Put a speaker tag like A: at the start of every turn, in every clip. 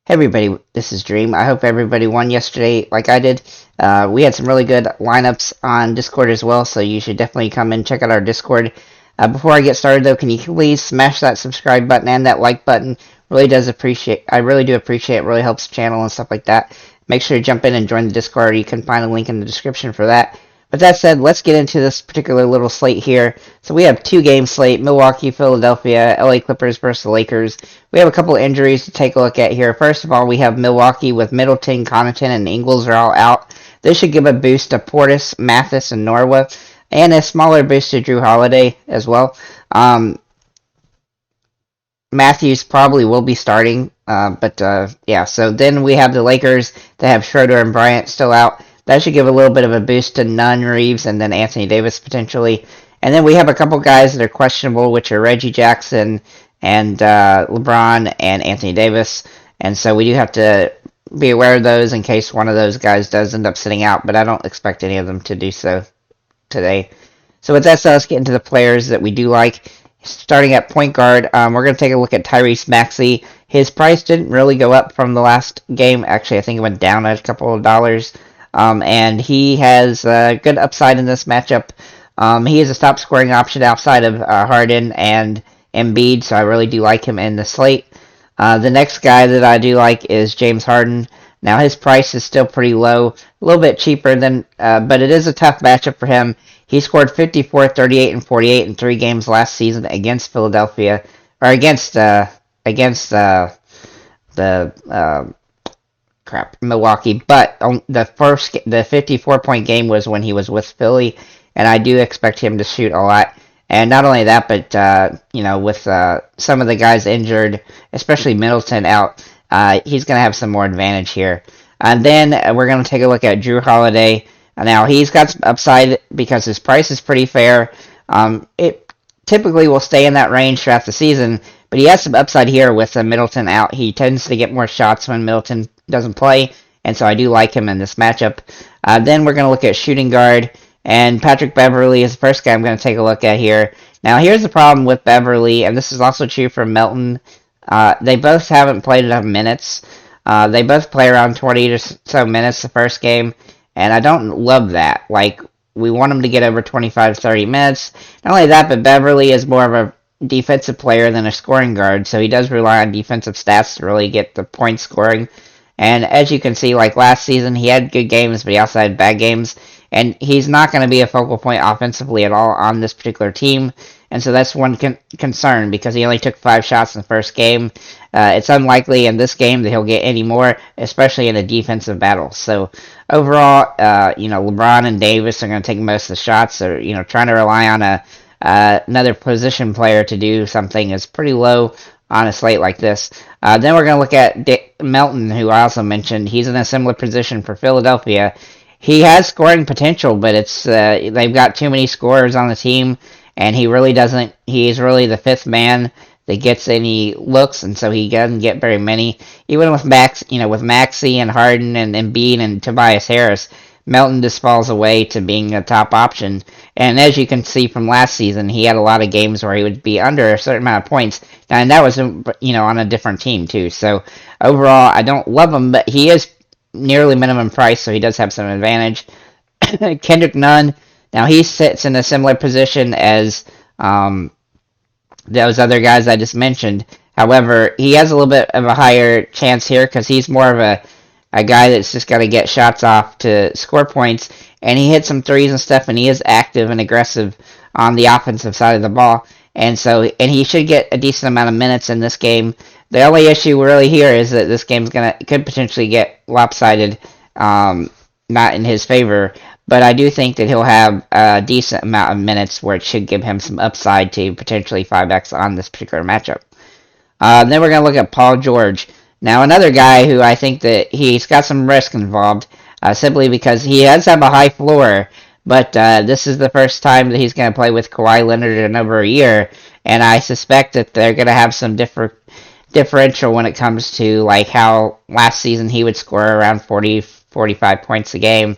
A: Hey everybody, this is Dream. I hope everybody won yesterday like I did. We had some really good lineups on Discord as well, so you should definitely come and check out our Discord. Before I get started though, can you please smash that subscribe button and that like button? I really do appreciate it. It really helps the channel and stuff like that. Make sure to jump in and join the Discord. You can find a link in the description for that. But that said, let's get into this particular little slate here. So we have two-game slate, Milwaukee, Philadelphia, LA Clippers versus the Lakers. We have a couple of injuries to take a look at here. First of all, we have Milwaukee with Middleton, Connaughton, and Ingles are all out. This should give a boost to Portis, Mathis, and Norwa, and a smaller boost to Drew Holiday as well. Matthews probably will be starting, yeah. So then we have the Lakers that have Schroeder and Bryant still out. That should give a little bit of a boost to Nunn, Reeves, and then Anthony Davis potentially. And then we have a couple guys that are questionable, which are Reggie Jackson and LeBron and Anthony Davis. And so we do have to be aware of those in case one of those guys does end up sitting out, but I don't expect any of them to do so today. So with that said, let's get into the players that we do like. Starting at point guard, we're going to take a look at Tyrese Maxey. His price didn't really go up from the last game. Actually, I think it went down a couple of dollars. And he has a good upside in this matchup. He is a top scoring option outside of Harden and Embiid, so I really do like him in the slate. The next guy that I do like is James Harden. Now his price is still pretty low, a little bit cheaper than, but it is a tough matchup for him. He scored 54, 38, and 48 in 3 games last season against Philadelphia, or against Milwaukee. But the 54-point game was when he was with Philly, and I do expect him to shoot a lot. And not only that, but with some of the guys injured, especially Middleton out, he's going to have some more advantage here. And then we're going to take a look at Drew Holiday. Now, he's got some upside because his price is pretty fair. It typically will stay in that range throughout the season, but he has some upside here with Middleton out. He tends to get more shots when Middleton doesn't play, and so I do like him in this matchup. Then we're going to look at shooting guard, and Patrick Beverley is the first guy I'm going to take a look at here. Now, here's the problem with Beverley, and this is also true for Melton. They both haven't played enough minutes. They both play around 20 or so minutes the first game, and I don't love that. Like, we want him to get over 25, 30 minutes. Not only that, but Beverley is more of a defensive player than a scoring guard, so he does rely on defensive stats to really get the point scoring. And as you can see, like last season, he had good games, but he also had bad games. And he's not going to be a focal point offensively at all on this particular team. And so that's one concern, because he only took 5 shots in the first game. It's unlikely in this game that he'll get any more, especially in a defensive battle. So overall, LeBron and Davis are going to take most of the shots. So, trying to rely on another position player to do something is pretty low on a slate like this. Then we're going to look at Melton, who I also mentioned. He's in a similar position for Philadelphia. He has scoring potential, but it's they've got too many scorers on the team, and he really doesn't. He's really the 5th man that gets any looks, and so he doesn't get very many. Even with with Maxey and Harden and Embiid and Tobias Harris, Melton just falls away to being a top option. And as you can see from last season, he had a lot of games where he would be under a certain amount of points, and that was on a different team too. So overall, I don't love him, but he is nearly minimum price, so he does have some advantage. Kendrick Nunn, now he sits in a similar position as those other guys I just mentioned. However, he has a little bit of a higher chance here because he's more of a guy that's just got to get shots off to score points, and he hits some threes and stuff, and he is active and aggressive on the offensive side of the ball. And he should get a decent amount of minutes in this game. The only issue really here is that this game's could potentially get lopsided, not in his favor. But I do think that he'll have a decent amount of minutes where it should give him some upside to potentially 5x on this particular matchup. Then we're going to look at Paul George. Now, another guy who I think that he's got some risk involved, simply because he does have a high floor, but this is the first time that he's going to play with Kawhi Leonard in over a year, and I suspect that they're going to have some differential when it comes to like how last season he would score around 40, 45 points a game,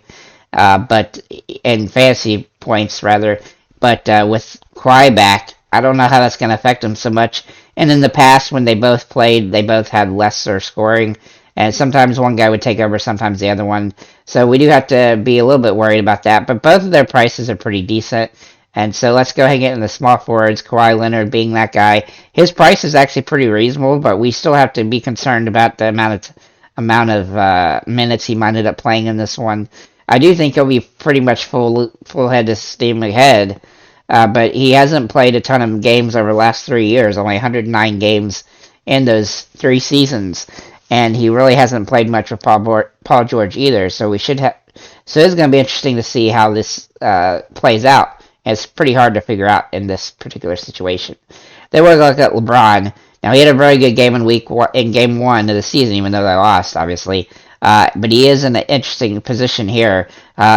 A: but in fantasy points rather. But with Kawhi back, I don't know how that's going to affect him so much. And in the past, when they both played, they both had lesser scoring. And sometimes one guy would take over, sometimes the other one. So we do have to be a little bit worried about that. But both of their prices are pretty decent. And so let's go ahead and get in the small forwards. Kawhi Leonard being that guy. His price is actually pretty reasonable, but we still have to be concerned about the amount of minutes he might end up playing in this one. I do think he'll be pretty much full head of steam ahead, but he hasn't played a ton of games over the last 3 years. Only 109 games in those 3 seasons, and he really hasn't played much with Paul George either. So we should have. So it's going to be interesting to see how this plays out. It's pretty hard to figure out in this particular situation. Then we're going to look at LeBron. Now, he had a very good game in game 1 of the season, even though they lost, obviously. But he is in an interesting position here.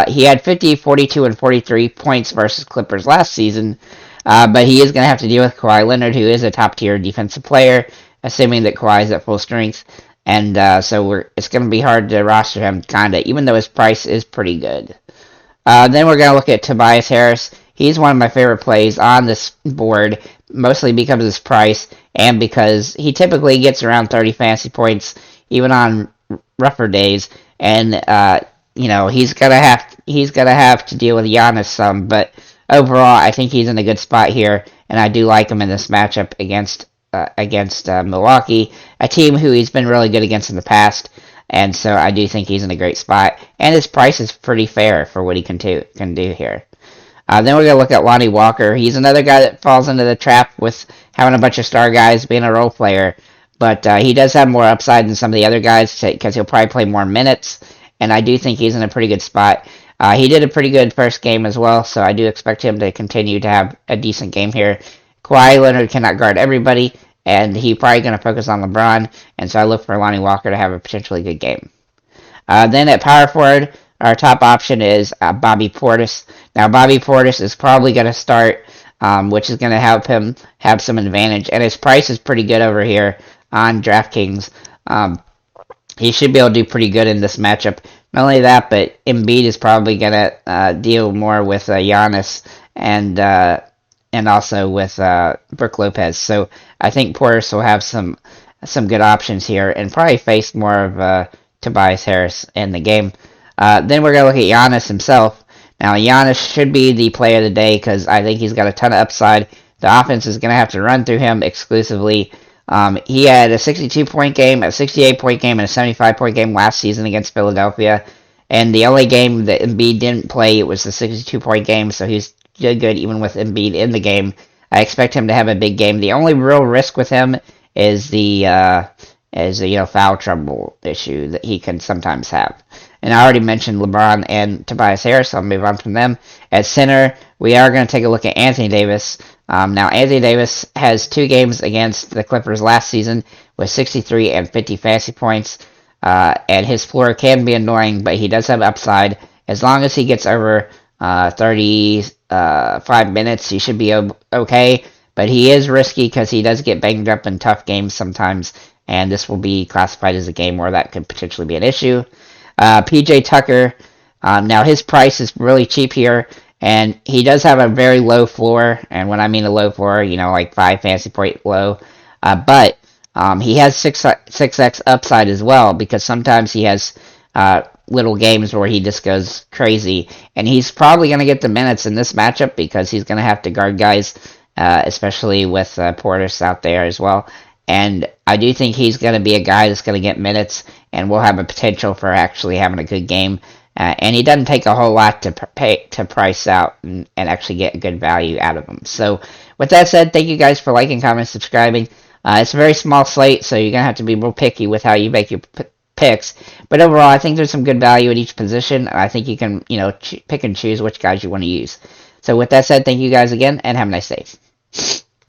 A: He had 50, 42, and 43 points versus Clippers last season. But he is going to have to deal with Kawhi Leonard, who is a top-tier defensive player, assuming that Kawhi is at full strength. And so it's going to be hard to roster him, kind of, even though his price is pretty good. Then we're going to look at Tobias Harris. He's one of my favorite plays on this board, mostly because of his price and because he typically gets around 30 fantasy points, even on rougher days. And he's gonna have to deal with Giannis some, but overall, I think he's in a good spot here, and I do like him in this matchup against Milwaukee, a team who he's been really good against in the past. And so I do think he's in a great spot, and his price is pretty fair for what he can do here. Then we're going to look at Lonnie Walker. He's another guy that falls into the trap with having a bunch of star guys being a role player. But he does have more upside than some of the other guys because he'll probably play more minutes. And I do think he's in a pretty good spot. He did a pretty good first game as well, so I do expect him to continue to have a decent game here. Kawhi Leonard cannot guard everybody, and he's probably going to focus on LeBron. And so I look for Lonnie Walker to have a potentially good game. Then at power forward, our top option is Bobby Portis. Now, Bobby Portis is probably going to start, which is going to help him have some advantage. And his price is pretty good over here on DraftKings. He should be able to do pretty good in this matchup. Not only that, but Embiid is probably going to deal more with Giannis and also with Brook Lopez. So I think Portis will have some good options here and probably face more of Tobias Harris in the game. Then we're going to look at Giannis himself. Now, Giannis should be the play of the day because I think he's got a ton of upside. The offense is going to have to run through him exclusively. He had a 62-point game, a 68-point game, and a 75-point game last season against Philadelphia. And the only game that Embiid didn't play was the 62-point game, so he's good even with Embiid in the game. I expect him to have a big game. The only real risk with him is the foul trouble issue that he can sometimes have. And I already mentioned LeBron and Tobias Harris, so I'll move on from them. At center, we are going to take a look at Anthony Davis. Now, Anthony Davis has 2 games against the Clippers last season with 63 and 50 fantasy points. And his floor can be annoying, but he does have upside. As long as he gets over 35 minutes, he should be okay. But he is risky because he does get banged up in tough games sometimes. And this will be classified as a game where that could potentially be an issue. PJ Tucker, now his price is really cheap here, and he does have a very low floor, and when I mean a low floor, like 5 fantasy point low, but he has 6x upside as well, because sometimes he has little games where he just goes crazy, and he's probably going to get the minutes in this matchup, because he's going to have to guard guys, especially with Portis out there as well. And I do think he's going to be a guy that's going to get minutes and will have a potential for actually having a good game. And he doesn't take a whole lot to price out and actually get good value out of him. So with that said, thank you guys for liking, commenting, subscribing. It's a very small slate, so you're going to have to be real picky with how you make your picks. But overall, I think there's some good value at each position. And I think you can pick and choose which guys you want to use. So with that said, thank you guys again, and have a nice day.